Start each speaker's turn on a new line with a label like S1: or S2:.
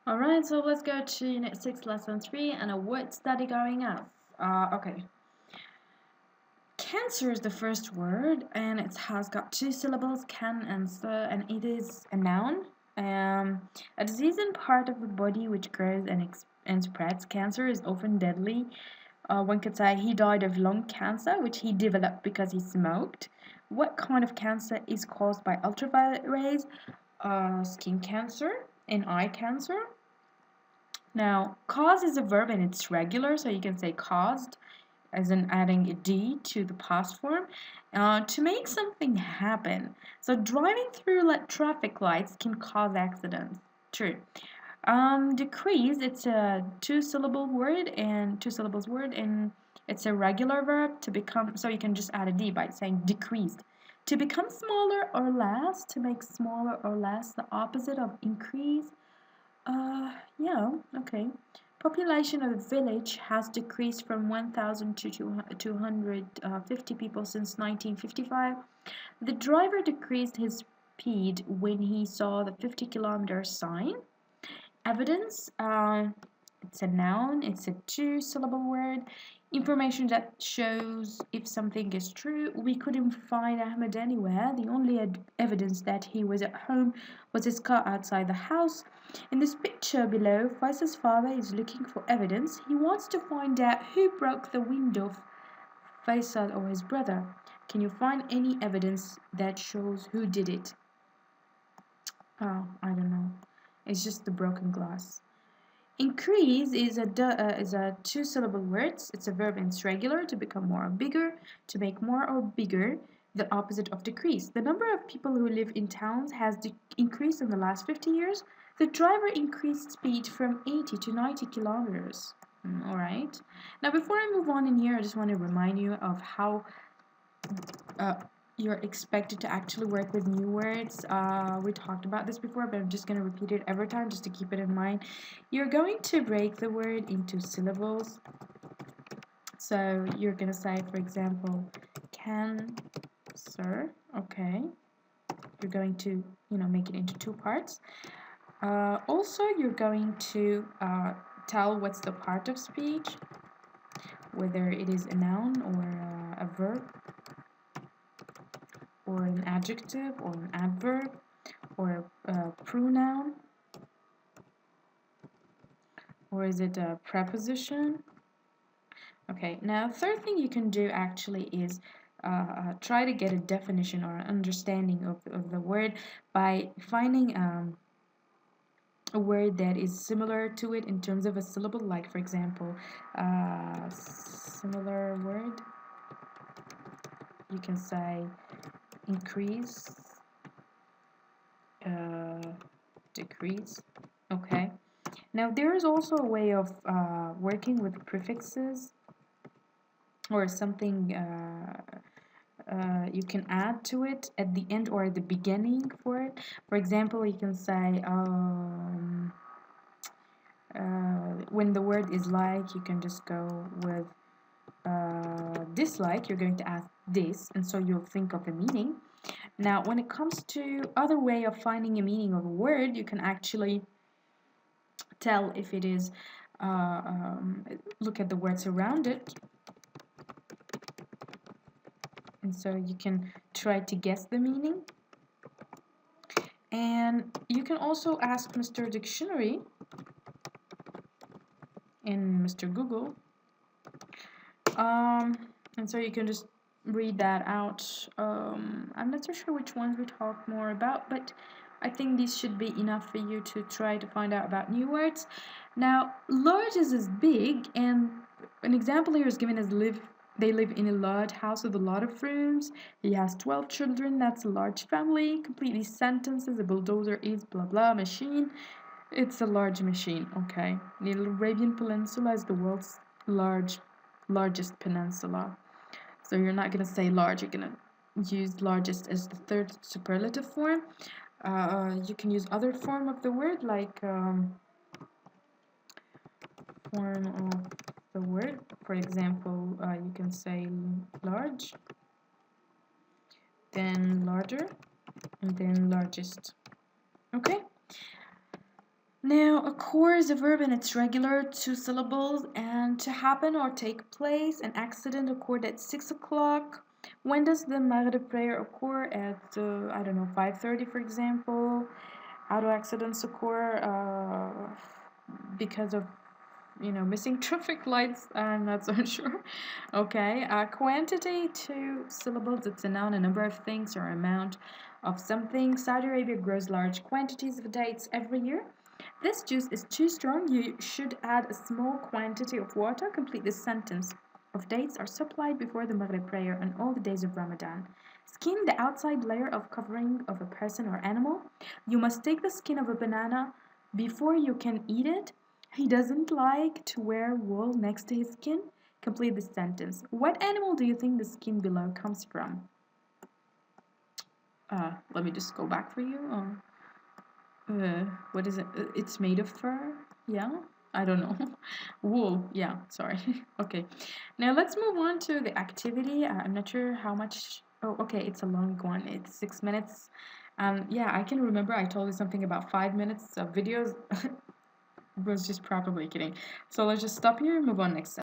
S1: Alright, so let's go to Unit 6, Lesson 3, and a word study going off. Okay. Cancer is the first word, and it has got two syllables, can and sir, and it is a noun. A disease in part of the body which grows and spreads. Cancer is often deadly. One could say he died of lung cancer, which he developed because he smoked. What kind of cancer is caused by ultraviolet rays? Skin cancer and eye cancer. Now, cause is a verb and it's regular, so you can say caused, as in adding a D to the past form, to make something happen. So, driving through traffic lights can cause accidents. True. Decrease, it's a two-syllable word and two syllables word, and it's a regular verb to become, so you can just add a D by saying decreased. To become smaller or less, to make smaller or less, the opposite of increase. Yeah, okay. Population of the village has decreased from 1,000 to 250 people since 1955. The driver decreased his speed when he saw the 50-kilometer sign. Evidence, it's a noun, it's a two-syllable word. Information that shows if something is true. We couldn't find Ahmed anywhere. The only evidence that he was at home was his car outside the house. In this picture below, Faisal's father is looking for evidence. He wants to find out who broke the window, Faisal or his brother. Can you find any evidence that shows who did it? Oh, I don't know. It's just the broken glass. Increase is a two-syllable word. It's a verb and it's regular, to become more or bigger, to make more or bigger, the opposite of decrease. The number of people who live in towns has increased in the last 50 years. The driver increased speed from 80 to 90 kilometers. All right. Now, before I move on in here, I just want to remind you of how uh, you're expected to actually work with new words. We talked about this before, but I'm just going to repeat it every time just to keep it in mind. You're going to break the word into syllables. So you're going to say, for example, can, sir, okay. You're going to, make it into two parts. Also, you're going to tell what's the part of speech, whether it is a noun or a verb, or an adjective or an adverb or a pronoun, or is it a preposition? Okay, now third thing you can do actually is try to get a definition or an understanding of the word by finding a word that is similar to it in terms of a syllable, like for example, similar word, you can say increase, decrease. Okay, now there is also a way of working with prefixes or something you can add to it at the end or at the beginning for it. For example, you can say when the word is like, you can just go with dislike. You're going to add this, and so you'll think of the meaning. Now, when it comes to other way of finding a meaning of a word, you can actually tell if it is look at the words around it, and so you can try to guess the meaning. And you can also ask Mr. Dictionary in Mr. Google, and so you can just read that out. I'm not so sure which ones we talk more about, but I think these should be enough for you to try to find out about new words. Now, large is big, and an example here is given as they live in a large house with a lot of rooms. He has 12 children. That's a large family. Complete these sentences. A bulldozer is blah blah machine. It's a large machine. Okay. The Arabian Peninsula is the world's largest peninsula. So you're not gonna say large. You're gonna use largest as the third superlative form. You can use other form of the word like form of the word. For example, you can say large, then larger, and then largest. Okay? Now, occur is a verb in its regular two syllables, and to happen or take place. An accident occurred at 6 o'clock. When does the Maghrib prayer occur? At, I don't know, 5:30, for example. How do accidents occur? Because of missing traffic lights. I'm not so sure. Okay, quantity, two syllables. It's a noun, a number of things or amount of something. Saudi Arabia grows large quantities of dates every year. This juice is too strong. You should add a small quantity of water. Complete this sentence. Of dates are supplied before the Maghrib prayer on all the days of Ramadan. Skin, the outside layer of covering of a person or animal. You must take the skin of a banana before you can eat it. He doesn't like to wear wool next to his skin. Complete the sentence. What animal do you think the skin below comes from? Let me just go back for you. What is it? It's made of fur? Yeah? I don't know. Wool. Yeah, sorry. Okay. Now let's move on to the activity. I'm not sure how much. Oh, okay. It's a long one. It's 6 minutes. Yeah, I can remember I told you something about 5 minutes of videos. Was just probably kidding. So let's just stop here and move on next